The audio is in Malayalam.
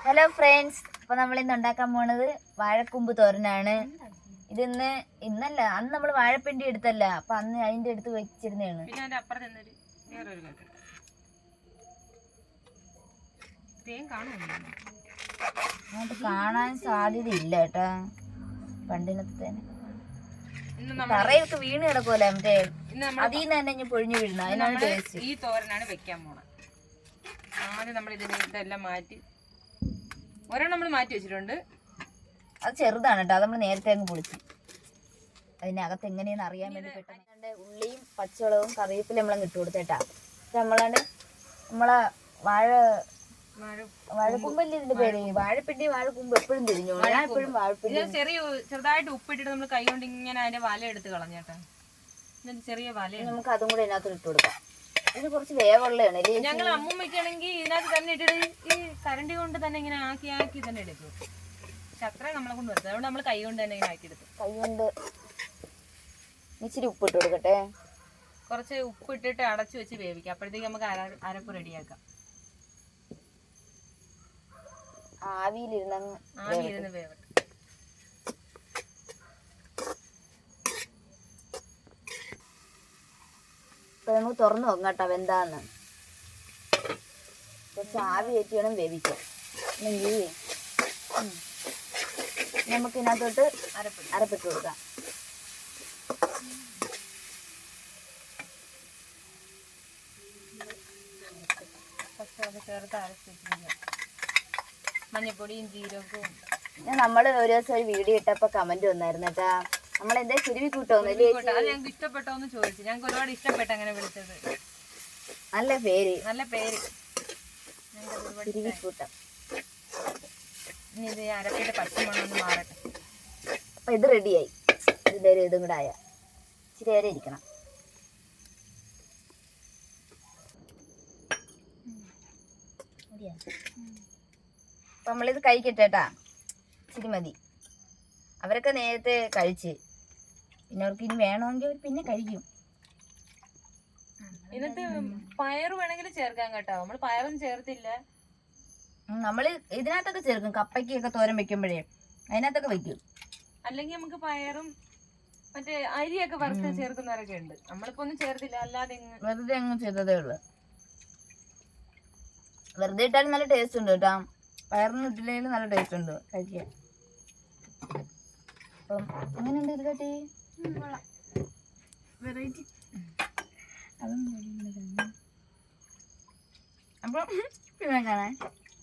ഹലോ ഫ്രണ്ട്സ്, അപ്പൊ നമ്മൾ ഇന്ന് ഉണ്ടാക്കാൻ പോണത് വാഴക്കൂമ്പ് തോരനാണ്. ഇന്നല്ല, അന്ന് നമ്മൾ വാഴപ്പിണ്ടി എടുത്തല്ല, അപ്പൊ അന്ന് അതിന്റെ അടുത്ത് വെച്ചിരുന്നതാണ്. അങ്ങോട്ട് കാണാൻ സാധ്യതയില്ല കേട്ടാ. പണ്ടിനത്തെ തന്നെ തറയൊക്കെ വീണ് കിടക്കുമല്ലേ, മറ്റേ അതിൽ നിന്ന് തന്നെ ഇനി പൊഴിഞ്ഞു വീഴുന്ന അതിനാണ് ടേസ്റ്റ്. ഈ തോരനാണ് വെക്കാൻ പോണത്. ആദ്യം നമ്മൾ ഇതെല്ലാം മാറ്റി ഒരെണ്ണം നമ്മൾ മാറ്റി വെച്ചിട്ടുണ്ട്. അത് ചെറുതാണ് കേട്ടോ, അത് നമ്മൾ നേരത്തെ അങ്ങ് പൊളിച്ചു. അതിനകത്ത് എങ്ങനെയാന്ന് അറിയാൻ വേണ്ടി പെട്ടെന്ന് ഉള്ളിയും പച്ചവളവും കറിവേപ്പില നമ്മളങ്ങ് ഇട്ട് കൊടുത്തേട്ടാ. നമ്മളെ വാഴക്കൂമ്പല്ലേ ഇതിന്റെ പേര്, വാഴപ്പിണ്ടി വാഴക്കൂമ്പ് എപ്പോഴും തിരിഞ്ഞു. ഞാൻ എപ്പോഴും വാഴപ്പിണ്ടി ചെറുതായിട്ട് ഉപ്പിട്ടിട്ട് നമ്മൾ കൈ കൊണ്ട് ഇങ്ങനെ അതിന്റെ വല എടുത്ത് കളഞ്ഞേട്ടാ. ചെറിയ വല നമുക്ക് അതും കൂടെ ഇതിനകത്ത് ഇട്ട് കൊടുക്കാം. ഇത് കുറച്ച് വേവുള്ളതാണ്. ഞങ്ങൾ അമ്മൂമ്മയ്ക്കാണെങ്കിൽ ഇതിനകത്ത് തന്നെ ഇട്ടിട്ട് ഈ കരണ്ടി കൊണ്ട് തന്നെ ഇങ്ങനെ ആക്കി തന്നെ എടുക്കും. പക്ഷെ അത്ര നമ്മളെ കൊണ്ട് വരുന്നത്, അതുകൊണ്ട് നമ്മൾ കൈ കൊണ്ട് തന്നെ ഇങ്ങനെ ആക്കിയെടുക്കും. കൈ കൊണ്ട് ഇച്ചിരി ഉപ്പിട്ട് കൊടുക്കട്ടെ. കുറച്ച് ഉപ്പിട്ടിട്ട് അടച്ചു വെച്ച് വേവിക്കാം. അപ്പോഴത്തേക്ക് നമുക്ക് അരപ്പ് റെഡിയാക്കാം. ആവിയിലിരുന്ന് വേവട്ടെ. നമുക്ക് തുറന്നു നോക്കാം കേട്ടോ വെന്താന്ന്. കുറച്ച് ആവി കയറ്റി വേണം വേവിക്കാൻ. അല്ലെങ്കിൽ നമുക്ക് ഇതിനകത്തോട്ട് അരപ്പിട്ട് കൊടുക്കാം. ചേർത്ത് അരച്ച് മഞ്ഞപ്പൊടിയും ജീരകവും. നമ്മൾ ഒരു ദിവസം ഒരു വീഡിയോ ഇട്ടപ്പോ കമന്റ് വന്നായിരുന്നു കേട്ടാ, നമ്മളെന്താ കുരുവി കൂട്ടോന്നല്ലേ. ഞങ്ങൾക്ക് ഇഷ്ടപ്പെട്ടോന്ന് ചോദിച്ചു. ഞങ്ങൾക്ക് ഒരുപാട് ഇഷ്ടപ്പെട്ട അങ്ങനെ വിളിച്ചത്. നല്ല പേര്. കുരുവിക്കൂട്ടം. ഇനി ഇത് അരപ്പിട്ട് പച്ചമണ്ണൊന്ന് മാറട്ടെ. അപ്പൊ ഇത് റെഡിയായി. ഇതിന്റെ ഒരു ഇതും കൂടെ ആയ ഇച്ചിരി നേരം ഇരിക്കണം. അപ്പൊ നമ്മളിത് കഴിക്കട്ടേട്ടാ. ഇച്ചിരി മതി. അവരൊക്കെ നേരത്തെ കഴിച്ച്, പിന്നെ അവർക്ക് ഇനി വേണമെങ്കിൽ അവർ പിന്നെ കഴിക്കും. ഇതിനകത്ത് പയറ് വേണമെങ്കിൽ ചേർക്കാൻ കേട്ടോ. നമ്മൾ പയറൊന്നും ചേർത്തില്ല. നമ്മള് ഇതിനകത്തൊക്കെ ചേർക്കും. കപ്പയ്ക്കൊക്കെ തോരൻ വെക്കുമ്പോഴേ അതിനകത്തൊക്കെ വെക്കും. അല്ലെങ്കിൽ നമുക്ക് പയറും മറ്റേ അരിയൊക്കെ വറുത്ത് ചേർക്കുന്നവരൊക്കെ ഉണ്ട്. നമ്മളിപ്പോ ഒന്നും ചേർത്തില്ല, അല്ലാതെ വെറുതെ അങ്ങ് ചെയ്തതേ ഉള്ളു. വെറുതെ ഇട്ടാലും നല്ല ടേസ്റ്റ് ഉണ്ട് കേട്ടോ. പയറിന് ഇട്ടില്ലെങ്കിലും നല്ല ടേസ്റ്റ് ഉണ്ട് കഴിക്കാൻ. അപ്പം എങ്ങനെയുണ്ട് ഇത് കേട്ടി? വെറൈറ്റി. അപ്പം പിന്നെ കാണാൻ